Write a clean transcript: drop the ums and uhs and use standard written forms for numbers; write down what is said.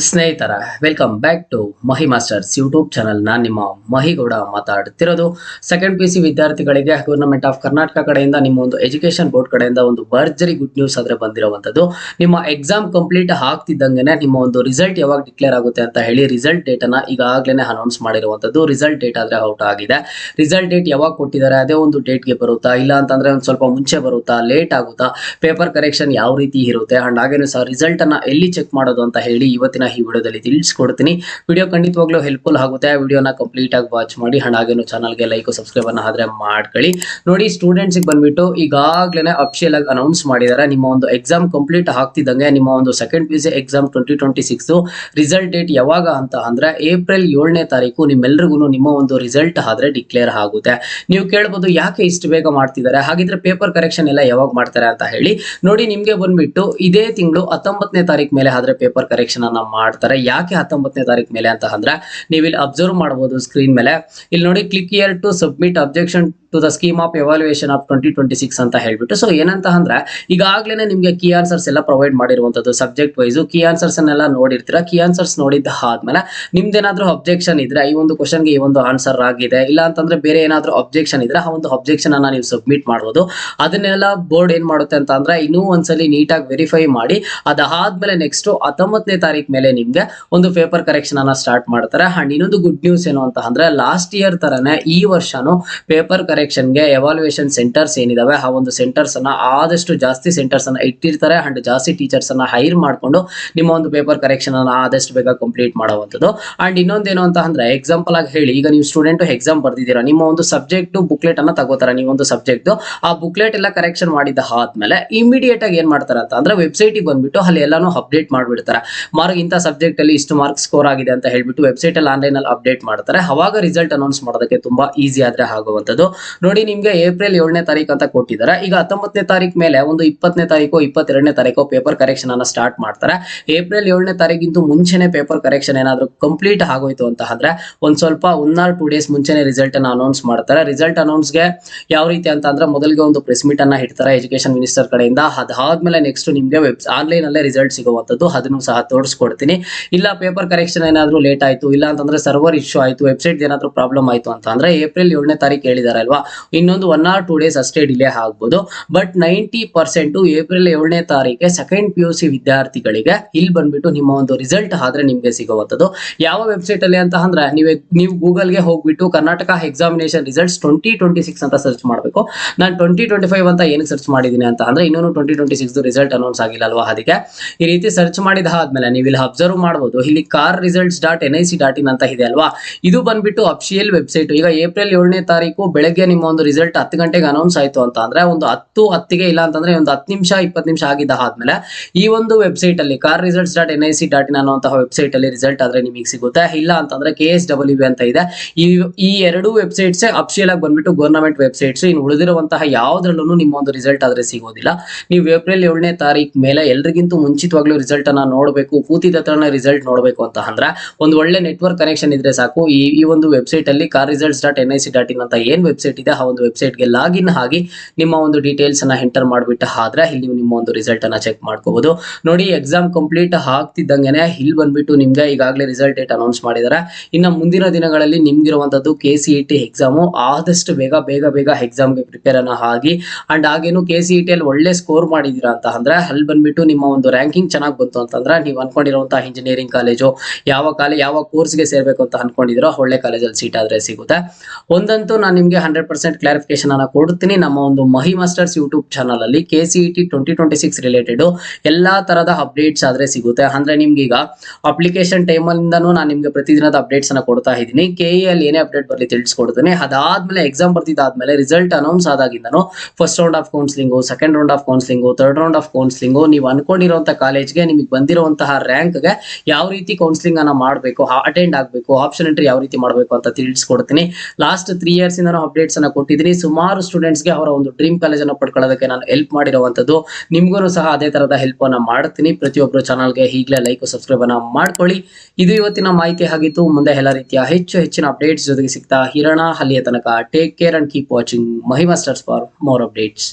ಸ್ನೇಹಿತರ welcome back to Mahi masters YouTube channel. ನಾನು ನಿಮ್ಮ ಮಹಿಗೌಡ ಮಾತಾಡ್ತಿರೋದು. ಸೆಕೆಂಡ್ ಪಿ ಸಿ ವಿದ್ಯಾರ್ಥಿಗಳಿಗೆ ಗವರ್ನಮೆಂಟ್ ಆಫ್ ಕರ್ನಾಟಕ ಕಡೆಯಿಂದ ನಿಮ್ಮ ಒಂದು ಎಜುಕೇಶನ್ ಬೋರ್ಡ್ ಕಡೆಯಿಂದ ಒಂದು ಭರ್ಜರಿ ಗುಡ್ ನ್ಯೂಸ್ ಆದ್ರೆ ಬಂದಿರುವಂತದ್ದು. ನಿಮ್ಮ ಎಕ್ಸಾಮ್ ಕಂಪ್ಲೀಟ್ ಆಗ್ತಿದ್ದಂಗೆ ನಿಮ್ಮ ಒಂದು ರಿಸಲ್ಟ್ ಯಾವಾಗ ಡಿಕ್ಲೇರ್ ಆಗುತ್ತೆ ಅಂತ ಹೇಳಿ ರಿಸಲ್ಟ್ ಡೇಟ್ ಅನ್ನ ಈಗಾಗಲೇ ಅನೌನ್ಸ್ ಮಾಡಿರುವಂತದ್ದು. ರಿಸಲ್ಟ್ ಡೇಟ್ ಆದ್ರೆ ಔಟ್ ಆಗಿದೆ. ರಿಸಲ್ಟ್ ಡೇಟ್ ಯಾವಾಗ ಕೊಟ್ಟಿದ್ದಾರೆ ಅದೇ ಒಂದು ಡೇಟ್ಗೆ ಬರುತ್ತಾ, ಇಲ್ಲ ಅಂತಂದ್ರೆ ಒಂದು ಸ್ವಲ್ಪ ಮುಂಚೆ ಬರುತ್ತಾ, ಲೇಟ್ ಆಗುತ್ತಾ, ಪೇಪರ್ ಕರೆಕ್ಷನ್ ಯಾವ ರೀತಿ ಇರುತ್ತೆ ಅಂಡ್ ಹಾಗೇನು ಸಹ ರಿಸಲ್ಟ್ ಅನ್ನ ಎಲ್ಲಿ ಚೆಕ್ ಮಾಡೋದು ಅಂತ ಹೇಳಿ ಇವತ್ತಿನ ಈ ವಿಡಿಯೋದಲ್ಲಿ ತಿಳಿಸ್ಕೊಡ್ತೀನಿ. ವಿಡಿಯೋ ಖಂಡಿತವಾಗ್ಲೂ ಹೆಲ್ಪ್ಫುಲ್ ಆಗುತ್ತೆ. ವಿಡಿಯೋನ ಕಂಪ್ಲೀಟ್ ಆಗಿ ವಾಚ್ ಮಾಡಿ ಅಂಡ್ ಹಾಗೇನು ಚಾನಲ್ಗೆ ಲೈಕ್ ಸಬ್ಸ್ಕ್ರೈಬ್ ಅನ್ನ ಆದ್ರೆ ಮಾಡ್ಕೊಳ್ಳಿ. ನೋಡಿ, ಸ್ಟೂಡೆಂಟ್ಸ್ ಬಂದ್ಬಿಟ್ಟು ಈಗಾಗಲೇ ಅಫಿಷಿಯಲ್ ಆಗಿ ಅನೌನ್ಸ್ ಮಾಡಿದ್ದಾರೆ. ನಿಮ್ಮ ಒಂದು ಎಕ್ಸಾಮ್ ಕಂಪ್ಲೀಟ್ ಆಗ್ತಿದ್ದಂಗೆ ನಿಮ್ಮ ಒಂದು second P C exam 2026 result date ಯಾವಾಗ ಅಂತ ಅಂದ್ರೆ ಏಪ್ರಿಲ್ 7ನೇ ತಾರೀಕು ನಿಮ್ಮೆಲ್ಲರಿಗೂ ನಿಮ್ಮ ಒಂದು ರಿಸಲ್ಟ್ ಆದ್ರೆ ಡಿಕ್ಲೇರ್ ಆಗುತ್ತೆ. ನೀವು ಕೇಳಬಹುದು ಯಾಕೆ ಇಷ್ಟು ಬೇಗ ಮಾಡ್ತಿದ್ದಾರೆ, ಹಾಗಿದ್ರೆ ಪೇಪರ್ ಕರೆಕ್ಷನ್ ಎಲ್ಲ ಯಾವಾಗ ಮಾಡ್ತಾರೆ ಅಂತ ಹೇಳಿ. ನೋಡಿ, ನಿಮ್ಗೆ ಬಂದ್ಬಿಟ್ಟು ಇದೇ ತಿಂಗಳು 19ನೇ ತಾರೀಕು ಮೇಲೆ ಆದ್ರೆ ಪೇಪರ್ ಕರೆಕ್ಷನ್ ಅನ್ನ ಮಾಡ್ತಾರೆ. ಯಾಕೆ 19ನೇ ತಾರೀಕು ಮೇಲೆ ಅಂತ ಅಂದ್ರೆ ನೀವು ಇಲ್ಲಿ ಅಬ್ಸರ್ವ್ ಮಾಡಬಹುದು ಸ್ಕ್ರೀನ್ ಮೇಲೆ. ಇಲ್ಲಿ ನೋಡಿ, click here to submit objection to the scheme of evaluation of 2026 ಅಂತ ಹೇಳ್ಬಿಟ್ಟು. ಸೊ ಏನಂತ ಅಂದ್ರೆ ಈಗಾಗಲೇ ನಿಮ್ಗೆ ಕೀ ಆನ್ಸರ್ಸ್ ಎಲ್ಲ ಪ್ರೊವೈಡ್ ಮಾಡಿರುವಂತದ್ದು ಸಬ್ಜೆಕ್ಟ್ ವೈಸ್. ಕೀ ಆನ್ಸರ್ಸ್ ಅನ್ನೆಲ್ಲ ನೋಡಿರ್ತೀರಾ. ಕೀ ಆನ್ಸರ್ಸ್ ನೋಡಿದ್ದ ಆದ್ಮೇಲೆ ನಿಮ್ದೇನಾದ್ರೂ ಅಬ್ಜೆಕ್ಷನ್ ಇದ್ರೆ ಈ ಒಂದು ಕ್ವಶನ್ಗೆ ಈ ಒಂದು ಆನ್ಸರ್ ಆಗಿದೆ, ಇಲ್ಲ ಅಂತಂದ್ರೆ ಬೇರೆ ಏನಾದ್ರೂ ಅಬ್ಜೆಕ್ಷನ್ ಇದ್ರೆ ಆ ಒಂದು ಅಬ್ಜೆಕ್ಷನ್ ಅನ್ನ ನೀವು ಸಬ್ಮಿಟ್ ಮಾಡಬಹುದು. ಅದನ್ನೆಲ್ಲ ಬೋರ್ಡ್ ಏನ್ ಮಾಡುತ್ತೆ ಅಂತ ಅಂದ್ರೆ ಇನ್ನೂ ಒಂದ್ಸಲಿ ನೀಟಾಗಿ ವೆರಿಫೈ ಮಾಡಿ ಅದಾದ್ಮೇಲೆ ನೆಕ್ಸ್ಟ್ 19ನೇ ತಾರೀಕು ಮೇಲೆ ನಿಮ್ಗೆ ಒಂದು ಪೇಪರ್ ಕರೆಕ್ಷನ್ ಅನ್ನ ಸ್ಟಾರ್ಟ್ ಮಾಡ್ತಾರೆ. ಅಂಡ್ ಇನ್ನೊಂದು ಗುಡ್ ನ್ಯೂಸ್ ಏನು ಅಂತ ಅಂದ್ರೆ ಲಾಸ್ಟ್ ಇಯರ್ ತರನೇ ಈ ವರ್ಷನು ಪೇಪರ್ ಕರೆಕ್ಷನ್ಗೆ ಎವಾಲ್ಯೂಯೇಷನ್ ಸೆಂಟರ್ಸ್ ಏನಿದಾವೆ ಆ ಒಂದು ಸೆಂಟರ್ಸ್ ಅನ್ನ ಆದಷ್ಟು ಜಾಸ್ತಿ ಸೆಂಟರ್ಸ್ ಅನ್ನ ಇಟ್ಟಿರ್ತಾರೆ ಅಂಡ್ ಜಾಸ್ತಿ ಟೀಚರ್ಸ್ ಅನ್ನ ಹೈರ್ ಮಾಡ್ಕೊಂಡು ನಿಮ್ಮ ಒಂದು ಪೇಪರ್ ಕರೆಕ್ಷನ್ ಅನ್ನ ಆದಷ್ಟು ಬೇಗ ಕಂಪ್ಲೀಟ್ ಮಾಡುವಂಥದ್ದು. ಅಂಡ್ ಇನ್ನೊಂದೇನು ಅಂತ ಅಂದ್ರೆ ಎಕ್ಸಾಂಪಲ್ ಆಗಿ ಹೇಳಿ, ಈಗ ನೀವು ಸ್ಟೂಡೆಂಟ್ ಎಕ್ಸಾಮ್ ಬರ್ದಿದ್ದೀರಾ, ನಿಮ್ಮ ಒಂದು ಸಬ್ಜೆಕ್ಟ್ ಬುಕ್ಲೆಟ್ ಅನ್ನ ತಗೋತಾರೆ. ನೀವು ಒಂದು ಸಬ್ಜೆಕ್ಟ್ ಆ ಬುಕ್ಲೆಟ್ ಎಲ್ಲ ಕರೆಕ್ಷನ್ ಮಾಡಿದ ಆದ್ಮೇಲೆ ಇಮಿಡಿಯೇಟ್ ಆಗಿ ಏನ್ ಮಾಡ್ತಾರೆ ಅಂತ ಅಂದ್ರೆ ವೆಬ್ಸೈಟ್ ಗೆ ಬಂದ್ಬಿಟ್ಟು ಅಲ್ಲಿ ಎಲ್ಲಾನು ಅಪ್ಡೇಟ್ ಮಾಡ್ಬಿಡ್ತಾರೆ. ಇಂಥ ಸಬ್ಜೆಕ್ಟ್ ಅಲ್ಲಿ ಇಷ್ಟು ಮಾರ್ಕ್ಸ್ ಸ್ಕೋರ್ ಆಗಿದೆ ಅಂತ ಹೇಳ್ಬಿಟ್ಟು ವೆಬ್ಸೈಟ್ ಅಲ್ಲಿ ಆನ್ಲೈನ್ ಅಲ್ಲಿ ಅಪ್ಡೇಟ್ ಮಾಡ್ತಾರೆ. ಅವಾಗ ರಿಸಲ್ಟ್ ಅನೌನ್ಸ್ ಮಾಡೋದಕ್ಕೆ ತುಂಬಾ ಈಸಿ ಆದ್ರೆ ಆಗುವಂತದ್ದು. ನೋಡಿ, ನಿಮ್ಗೆ ಏಪ್ರಿಲ್ 7ನೇ ತಾರೀಕು ಅಂತ ಕೊಟ್ಟಿದ್ದಾರೆ. ಈಗ 19ನೇ ತಾರೀಕು ಮೇಲೆ ಒಂದು 20ನೇ ತಾರೀಕು 22ನೇ ತಾರೀಕು ಪೇಪರ್ ಕರೆಕ್ಷನ್ ಅನ್ನ ಸ್ಟಾರ್ಟ್ ಮಾಡ್ತಾರೆ. ಏಪ್ರಿಲ್ 7ನೇ ತಾರೀಕಿಂತ ಮುಂಚೆನೆ ಪೇಪರ್ ಕರೆಕ್ಷನ್ ಏನಾದ್ರು ಕಂಪ್ಲೀಟ್ ಆಗೋಯ್ತು ಅಂತ ಅಂದ್ರೆ ಒಂದ್ ಸ್ವಲ್ಪ 1 or 2 ಡೇಸ್ ಮುಂಚೆನೆ ರಿಸಲ್ಟ್ ಅನ್ನ ಅನೌನ್ಸ್ ಮಾಡ್ತಾರೆ. ರಿಸಲ್ಟ್ ಅನೌನ್ಸ್ ಗೆ ಯಾವ ರೀತಿ ಅಂತ ಅಂದ್ರೆ ಮೊದಲಿಗೆ ಒಂದು ಪ್ರೆಸ್ ಮೀಟ್ ಅನ್ನ ಇಡ್ತಾರೆ ಎಜುಕೇಶನ್ ಮಿನಿಸ್ಟರ್ ಕಡೆಯಿಂದ. ಅದಾದ್ಮೇಲೆ ನೆಕ್ಸ್ಟ್ ನಿಮ್ಗೆ ಆನ್ಲೈನ್ ಅಲ್ಲೇ ರಿಸಲ್ಟ್ ಸಿಗುವಂತದ್ದು, ಅದನ್ನು ಸಹ ತೋರಿಸ್ಕೊಡ್ತೀನಿ. ಇಲ್ಲ ಪೇಪರ್ ಕರೆಕ್ಷನ್ ಏನಾದ್ರು ಲೇಟ್ ಆಯ್ತು, ಇಲ್ಲ ಅಂತಂದ್ರೆ ಸರ್ವರ್ ಇಶ್ಯೂ ಆಯ್ತು, ವೆಬ್ಸೈಟ್ ಏನಾದ್ರು ಪ್ರಾಬ್ಲಮ್ ಆಯ್ತು ಅಂತ ಅಂದ್ರೆ ಏಪ್ರಿಲ್ 7ನೇ ತಾರೀಕು ಹೇಳಿದಾರೆ ಅಲ್ವಾ, ಇನ್ನೊಂದು 1 or 2 ಡೇಸ್ ಅಷ್ಟೇ ಡಿಲೇ ಆಗ್ಬೋದು. ಬಟ್ 90% ಏಪ್ರಿಲ್ 7ನೇ ತಾರೀಕಿಗೆ ಸೆಕೆಂಡ್ ಪಿ ಯು ಸಿ ವಿದ್ಯಾರ್ಥಿಗಳಿಗೆ ಇಲ್ಲಿ ಬಂದ್ಬಿಟ್ಟು ನಿಮ್ಮ ಒಂದು ರಿಸಲ್ಟ್ ಆದ್ರೆ ನಿಮ್ಗೆ ಸಿಗುವಂತದ್ದು. ಯಾವ ವೆಬ್ಸೈಟ್ ಅಲ್ಲಿ ಅಂತ ಅಂದ್ರೆ ನೀವು ಗೂಗಲ್ ಗೆ ಹೋಗ್ಬಿಟ್ಟು ಕರ್ನಾಟಕ ಎಕ್ಸಾಮಿನೇಷನ್ ರಿಸಲ್ಟ್ಸ್ 2026 ಅಂತ ಸರ್ಚ್ ಮಾಡಬೇಕು. ನಾನು 2025 ಅಂತ ಏನಕ್ಕೆ ಸರ್ಚ್ ಮಾಡಿದೀನಿ ಅಂತ ಅಂದ್ರೆ ಇನ್ನೂ 2026 ರಿಸಲ್ಟ್ ಅನೌನ್ಸ್ ಆಗಿಲ್ಲ ಅಲ್ವಾ, ಅದಕ್ಕೆ ಈ ರೀತಿ ಸರ್ಚ್ ಮಾಡಿದ ಆದ್ಮೇಲೆ ನೀವು ಇಲ್ಲಿ ಅಬ್ಸರ್ವ್ ಮಾಡಬಹುದು. ಇಲ್ಲಿ carresults.nic.in ಅಂತ ಇದೆ ಅಲ್ವಾ, ಇದು ಬಂದ್ಬಿಟ್ಟು ಅಫಿಷಿಯಲ್ ವೆಬ್ಸೈಟ್. ಈಗ ಏಪ್ರಿಲ್ 7ನೇ ತಾರೀಕು ಬೆಳಗ್ಗೆ ನಿಮ್ಮ ಒಂದು ರಿಸಲ್ಟ್ 10 ಗಂಟೆಗೆ ಅನೌನ್ಸ್ ಆಯ್ತು ಅಂತ ಅಂದ್ರೆ ಒಂದು 10:10ಗೆ ಇಲ್ಲ ಅಂತಂದ್ರೆ ಒಂದು 10 ನಿಮಿಷ 20 ನಿಮಿಷ ಆಗಿದ್ದ ಆದ್ಮೇಲೆ ಈ ಒಂದು ವೆಬ್ಸೈಟ್ ಅಲ್ಲಿ carresults.nic.in ಅನ್ನುವಂತಹ ವೆಬ್ಸೈಟ್ ಅಲ್ಲಿ ರಿಸಲ್ಟ್ ಆದ್ರೆ ನಿಮಗೆ ಸಿಗುತ್ತೆ. ಇಲ್ಲ ಅಂತಂದ್ರೆ KSWB ಅಂತ ಇದೆ. ಈ ಎರಡು ವೆಬ್ಸೈಟ್ಸ್ ಅಫಿಷಿಯಲ್ ಆಗಿ ಬಂದ್ಬಿಟ್ಟು ಗವರ್ನಮೆಂಟ್ ವೆಬ್ಸೈಟ್ಸ್. ಇನ್ನು ಉಳಿದಿರುವಂತಹ ಯಾವ್ದ್ರಲ್ಲೂ ನಿಮ್ಮ ಒಂದು ರಿಸಲ್ಟ್ ಆದ್ರೆ ಸಿಗೋದಿಲ್ಲ. ನೀವು ಏಪ್ರಿಲ್ 7ನೇ ತಾರೀಕು ಮೇಲೆ ಎಲ್ರಿಗಿಂತ ಮುಂಚಿತವಾಗ್ಲೂ ರಿಸಲ್ಟ್ ಅನ್ನ ನೋಡಬೇಕು, ಕೂತಿದ ಹತ್ರನೇ ರಿಸಲ್ಟ್ ನೋಡಬೇಕು ಅಂತ ಅಂದ್ರೆ ಒಂದು ಒಳ್ಳೆ ನೆಟ್ವರ್ಕ್ ಕನೆಕ್ಷನ್ ಇದ್ರೆ ಸಾಕು. ಈ ಒಂದು ವೆಬ್ಸೈಟ್ ಅಲ್ಲಿ carresults.nic.in ಅಂತ ಏನ್ ವೆಬ್ಸೈಟ್ ಇದೆ ಆ ಒಂದು ವೆಬ್ಸೈಟ್ ಗೆ ಲಾಗಿನ್ ಆಗಿ ನಿಮ್ಮ ಒಂದು ಡೀಟೇಲ್ಸ್ ಅನ್ನ ಎಂಟರ್ ಮಾಡ್ಬಿಟ್ಟು ಆದ್ರೆ ಇಲ್ಲಿ ನಿಮ್ಮ ಒಂದು ರಿಸಲ್ಟ್ ಅನ್ನ ಚೆಕ್ ಮಾಡ್ಕೋಬಹುದು. ನೋಡಿ, ಎಕ್ಸಾಮ್ ಕಂಪ್ಲೀಟ್ ಆಗ್ತಿದ್ದಂಗೆನೆ ಇಲ್ಲಿ ಬಂದ್ಬಿಟ್ಟು ನಿಮ್ಗೆ ಈಗಾಗಲೇ ರಿಸಲ್ಟ್ ಡೇಟ್ ಅನೌನ್ಸ್ ಮಾಡಿದ್ದಾರೆ. ಇನ್ನ ಮುಂದಿನ ದಿನಗಳಲ್ಲಿ ನಿಮ್ಗಿರುವಂತದ್ದು KCET ಎಕ್ಸಾಮು ಆದಷ್ಟು ಬೇಗ ಎಕ್ಸಾಮ್ಗೆ ಪ್ರಿಪೇರ್ ಅನ್ನ ಆಗಿ ಅಂಡ್ ಹಾಗೇನು KCET ಅಲ್ಲಿ ಒಳ್ಳೆ ಸ್ಕೋರ್ ಮಾಡಿದೀರಾ ಅಂತ ಅಂದ್ರೆ ಅಲ್ಲಿ ಬಂದ್ಬಿಟ್ಟು ನಿಮ್ಮ ಒಂದು ರ್ಯಾಂಕಿಂಗ್ ಚೆನ್ನಾಗಿ ಬಂತು ಅಂತಂದ್ರೆ ನೀವು ಅನ್ಕೊಂಡಿರುವಂತಹ ಇಂಜಿನಿಯರಿಂಗ್ ಕಾಲೇಜು ಯಾವ ಕೋರ್ಸ್ಗೆ ಸೇರ್ಬೇಕು ಅಂತ ಅನ್ಕೊಂಡಿದಿರೋ ಒಳ್ಳೆ ಕಾಲೇಜಲ್ಲಿ ಸೀಟ್ ಆದ್ರೆ ಸಿಗುತ್ತೆ. ಒಂದಂತೂ ನಾನು ನಿಮ್ಗೆ 100% ಕ್ಲಾರಿಫಿಕೇಶನ್ ಅನ್ನ ಕೊಡ್ತೀನಿ. ನಮ್ಮ ಒಂದು ಮಹಿ ಮಾಸ್ಟರ್ಸ್ ಯೂಟ್ಯೂಬ್ ಚಾನಲ್ ಅಲ್ಲಿ KCET 2026 ರಿಲೇಟೆಡ್ ಎಲ್ಲಾ ತರದ ಅಪ್ಡೇಟ್ಸ್ ಆದ್ರೆ ಸಿಗುತ್ತೆ. ಅಂದ್ರೆ ನಿಮ್ಗೆ ಈಗ ಅಪ್ಲಿಕೇಶನ್ ಟೈಮ್ ಅಲ್ಲಿಂದನೂ ನಾನು ನಿಮ್ಗೆ ಪ್ರತಿದಿನದ ಅಪ್ಡೇಟ್ಸ್ ಅನ್ನ ಕೊಡ್ತಾ ಇದ್ದೀನಿ. KE ಅಲ್ಲಿ ಏನೇ ಅಪ್ಡೇಟ್ ಬರ್ಲಿ ತಿಳಿಸ್ಕೊಡ್ತೀನಿ. ಅದಾದ್ಮೇಲೆ ಎಕ್ಸಾಮ್ ಬರ್ತಿದ್ದಾದ್ಮೇಲೆ ರಿಸಲ್ಟ್ ಅನೌನ್ಸ್ ಆದಾಗಿಂದನು first round of counselling, second round of counselling, third round of counselling, ನೀವು ಅನ್ಕೊಂಡಿರುವಂತಹ ಕಾಲೇಜ್ಗೆ ನಿಮಗೆ ಬಂದಿರುವಂತಹ ರ್ಯಾಂಕ್ಗೆ ಯಾವ ರೀತಿ ಕೌನ್ಸಿಲಿಂಗ್ ಅನ್ನ ಮಾಡಬೇಕು, ಅಟೆಂಡ್ ಆಗಬೇಕು, ಆಪ್ಷನ್ ಎಂಟ್ರಿ ಯಾವ ರೀತಿ ಮಾಡಬೇಕು ಅಂತ ತಿಳಿಸ್ಕೊಡ್ತೀನಿ. ಲಾಸ್ಟ್ 3 years ಇಂದ ಅಪ್ಡೇಟ್ಸ್ ಅನ್ನ ಕೊಟ್ಟಿದ್ದೀನಿ. ಸುಮಾರು ಸ್ಟೂಡೆಂಟ್ಸ್ ಗೆ ಅವರ ಒಂದು ಡ್ರೀಮ್ ಕಾಲೇಜ್ ಅನ್ನು ಪಡ್ಕೊಳ್ಳೋದಕ್ಕೆ ನಾನು ಹೆಲ್ಪ್ ಮಾಡಿರುವಂತದ್ದು. ನಿಮ್ಗೂ ಸಹ ಅದೇ ತರದ ಹೆಲ್ಪ್ ಅನ್ನ ಮಾಡ್ತೀನಿ. ಪ್ರತಿಯೊಬ್ಬರು ಚಾನಲ್ಗೆ ಈಗಲೇ ಲೈಕ್ ಸಬ್ಸ್ಕ್ರೈಬ್ ಅನ್ನ ಮಾಡ್ಕೊಳ್ಳಿ. ಇದು ಇವತ್ತಿನ ಮಾಹಿತಿ ಆಗಿತ್ತು. ಮುಂದೆ ಎಲ್ಲ ರೀತಿಯ ಹೆಚ್ಚಿನ ಅಪ್ಡೇಟ್ಸ್ ಜೊತೆಗೆ ಸಿಗ್ತಾ ಇರೋಣ. ಅಲ್ಲಿಯ ತನಕ take care and keep watching Mahi masters for more updates.